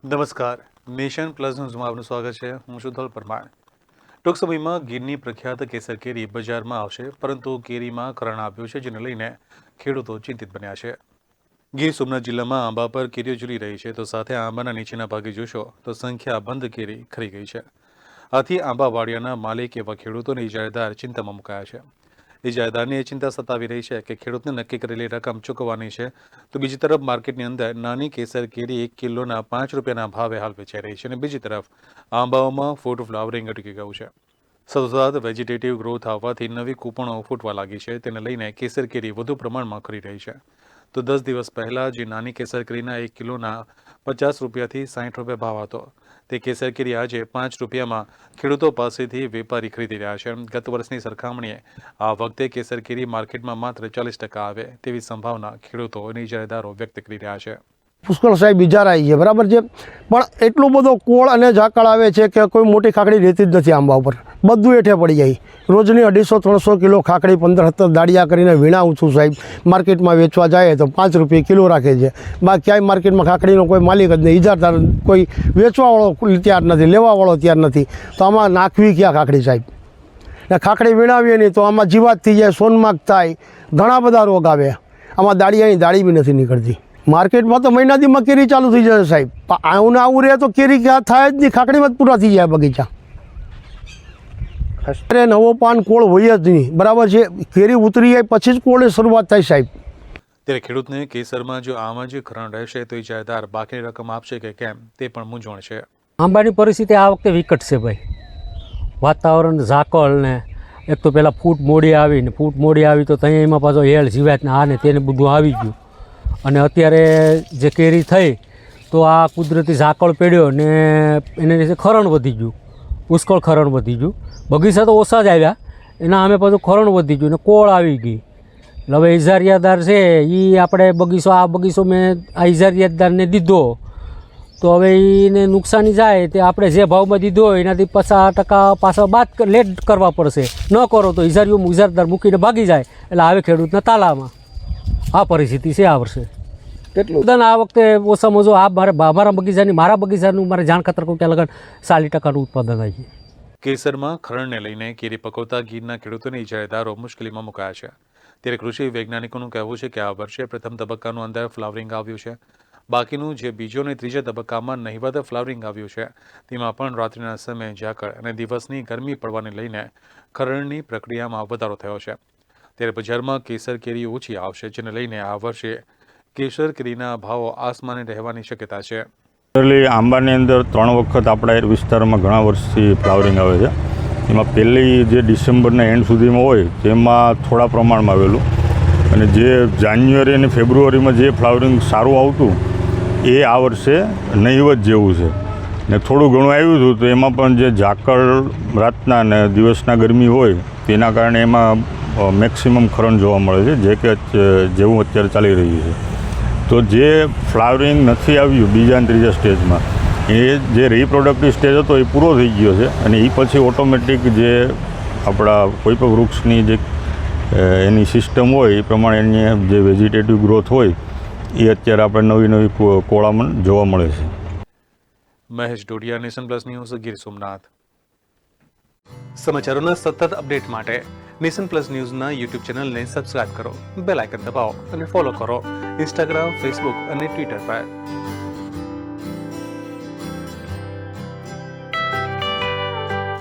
નમસ્કાર, nation plus ન્યૂઝમાં આપનું સ્વાગત છે. હું છું ધોલ પરમાર. ટૂંક સમયમાં ગીરની પ્રખ્યાત કેસર કેરી બજારમાં આવશે, પરંતુ કેરીમાં કરણ આવ્યું છે, જેને લઈને ખેડૂતો ચિંતિત બન્યા છે. ગીર સોમનાથ જિલ્લામાં આંબા પર કેરીઓ ઝૂલી રહી છે, તો સાથે આંબાના નીચેના ભાગે જોશો તો સંખ્યાબંધ કેરી ખરી ગઈ છે. આથી આંબા વાડિયાના માલિક એવા ખેડૂતોને ઇજારેદાર ચિંતામાં મુકાયા છે. ઇજારેદારને એ ચિંતા સતાવી રહી છે કે ખેડૂતને નક્કી કરેલી રકમ ચૂકવવાની છે, તો બીજી તરફ માર્કેટની અંદર નાની કેસર કેરી 1 કિલોના 5 રૂપિયાના ભાવે હાલ વેચાઈ રહી છે, અને બીજી તરફ આંબાઓમાં ફ્રૂટ ફ્લાવરિંગ અટકી ગયું છે. સતત વેજીટેટિવ ગ્રોથ આવવાથી નવી કૂપણો ફૂટવા લાગી છે, તેને લઈને કેસર કેરી વધુ પ્રમાણમાં ખરી રહી છે. તો 10 દિવસ પહેલા જે નાની કેસર કેરીના 1 કિલોના 50 રૂપિયાથી 60 રૂપિયા ભાવ હતો, તે કેસર કેરી આજે 5 રૂપિયામાં ખેડૂતો પાસેથી વેપારી ખરીદી રહ્યા છે. ગત વર્ષની સરખામણીએ આ વખતે કેસર કેરી માર્કેટમાં માત્ર 40% આવે તેવી સંભાવના ખેડૂતો અને ઇજારેદારો વ્યક્ત કરી રહ્યા છે. પુષ્કળ સાહેબ ઇજારાઈ છે, બરાબર છે, પણ એટલું બધો કોળ અને ઝાકળ આવે છે કે કોઈ મોટી ખાકડી રહેતી જ નથી આંબા ઉપર. બધું હેઠે પડી જાય. રોજની 250-300 કિલો ખાકડી 15-17 દાડિયા કરીને વીણાવું છું સાહેબ. માર્કેટમાં વેચવા જાય તો 5 રૂપિયા કિલો રાખે છે. ક્યાંય માર્કેટમાં ખાકડીનો કોઈ માલિક જ નહીં, ઇજારદાર કોઈ વેચવાવાળો તૈયાર નથી, લેવાવાળો તૈયાર નથી. તો આમાં નાખવી ક્યાં ખાકડી સાહેબ? ને ખાકડી વીણાવીએ નહીં તો આમાં જીવાત થઈ જાય, સોનમાગ થાય, ઘણા બધા રોગ આવે. આમાં દાળિયાની દાળી બી નથી નીકળતી. માર્કેટમાં તો મહિનાદીમાં કેરી ચાલુ થઈ જશે સાહેબ. આવું ને આવું રહે તો કેરી ક્યાં થાય જ નહીં, ખાકડીમાં જ પૂરા થઈ જાય બગીચા. અરે નવો પાન કોળ હોય જ નહીં, બરાબર છે. કેરી ઉતરી જાય પછી જ કોળની શરૂઆત થાય સાહેબ. ત્યારે ખેડૂતને કેસરમાં જો આમ જ ખરણ રહેશે તો ઇજારેદાર બાકીની રકમ આપશે કે કેમ તે પણ મૂંઝવણ છે. આંબાની પરિસ્થિતિ આ વખતે વિકટ છે ભાઈ. વાતાવરણ ઝાકળ ને એક તો પહેલાં ફૂટ મોડી આવી તો ત્યાં એમાં પાછો હેળ જીવાત ને આ ને તેને બધું આવી ગયું. અને અત્યારે જે કેરી થઈ તો આ કુદરતી ઝાકળ પડ્યો ને એને લીધે ખરણ વધી ગયું, પુષ્કળ ખરણ વધી ગયું. બગીચા તો ઓછા જ આવ્યા, એના અમે પાછું ખરણ વધી ગયું ને કોળ આવી ગઈ. હવે ઇજારિયાદાર છે એ આપણે આ બગીચો મેં આ ઇજારિયાદારને દીધો તો હવે એને નુકસાની જાય તે આપણે જે ભાવમાં દીધો હોય એનાથી 50% પાછા બાદ લેટ કરવા પડશે. ન કરો તો ઇજારદાર મૂકીને ભાગી જાય, એટલે આવે ખેડૂતના તાલામાં. આ પરિસ્થિતિ છે આ વર્ષે. કેટલું ઉદાહરણ આ વખતે ઓછામાં ઓછું મારા બગીચાનું મારે જાણ ખાતર કહું ત્યાં લગન 40% ઉત્પાદન આવી. કેસરમાં ખરણને લઈને કેરી પકવતા ગીરના ખેડૂતોને ઇજારેદારો મુશ્કેલીમાં મુકાયા છે. ત્યારે કૃષિ વૈજ્ઞાનિકોનું કહેવું છે કે આ વર્ષે પ્રથમ તબક્કાનું અંદર ફ્લાવરિંગ આવ્યું છે. બાકીનું જે બીજો અને ત્રીજા તબક્કામાં નહિવત ફ્લાવરિંગ આવ્યું છે, તેમાં પણ રાત્રિના સમયે ઝાકળ અને દિવસની ગરમી પડવાને લઈને ખરણની પ્રક્રિયામાં વધારો થયો છે. ત્યારે બજારમાં કેસર કેરી ઓછી આવશે, જેને લઈને આ વર્ષે કેસર કેરીના ભાવો આસમાને રહેવાની શક્યતા છે. આંબાની અંદર 3 વખત આપણા વિસ્તારમાં ઘણા વર્ષથી ફ્લાવરિંગ આવે છે. એમાં પહેલી જે ડિસેમ્બરના એન્ડ સુધીમાં હોય તેમાં થોડા પ્રમાણમાં આવેલું, અને જે જાન્યુઆરી અને ફેબ્રુઆરીમાં જે ફ્લાવરિંગ સારું આવતું એ આ વર્ષે નહિવત જેવું છે. ને થોડું ઘણું આવ્યું હતું તો એમાં પણ જે ઝાકળ રાતના ને દિવસના ગરમી હોય તેના કારણે એમાં મેક્સિમમ ખરણ જોવા મળે છે, જેવું અત્યારે ચાલી રહ્યું છે. તો જે ફ્લાવરિંગ નથી આવ્યું બીજા અને ત્રીજા સ્ટેજમાં, એ જે રિપ્રોડક્ટિવ સ્ટેજ હતો એ પૂરો થઈ ગયો છે, અને એ પછી ઓટોમેટિક જે આપણા કોઈ પણ વૃક્ષની જે એની સિસ્ટમ હોય એ પ્રમાણે એની જે વેજીટેટિવ ગ્રોથ હોય એ અત્યારે આપણે નવી કોળામણ જોવા મળે છે. Mahesh Dodiya, nation plus news, Gir Somnath. સમાચારોના સતત અપડેટ માટે નેશન પ્લસ ન્યૂઝના યુટ્યુબ ચેનલને સબસ્ક્રાઇબ કરો, બેલ આઇકન દબાવો અને ફોલો કરો ઇન્સ્ટાગ્રામ, ફેસબુક અને ટ્વિટર પર.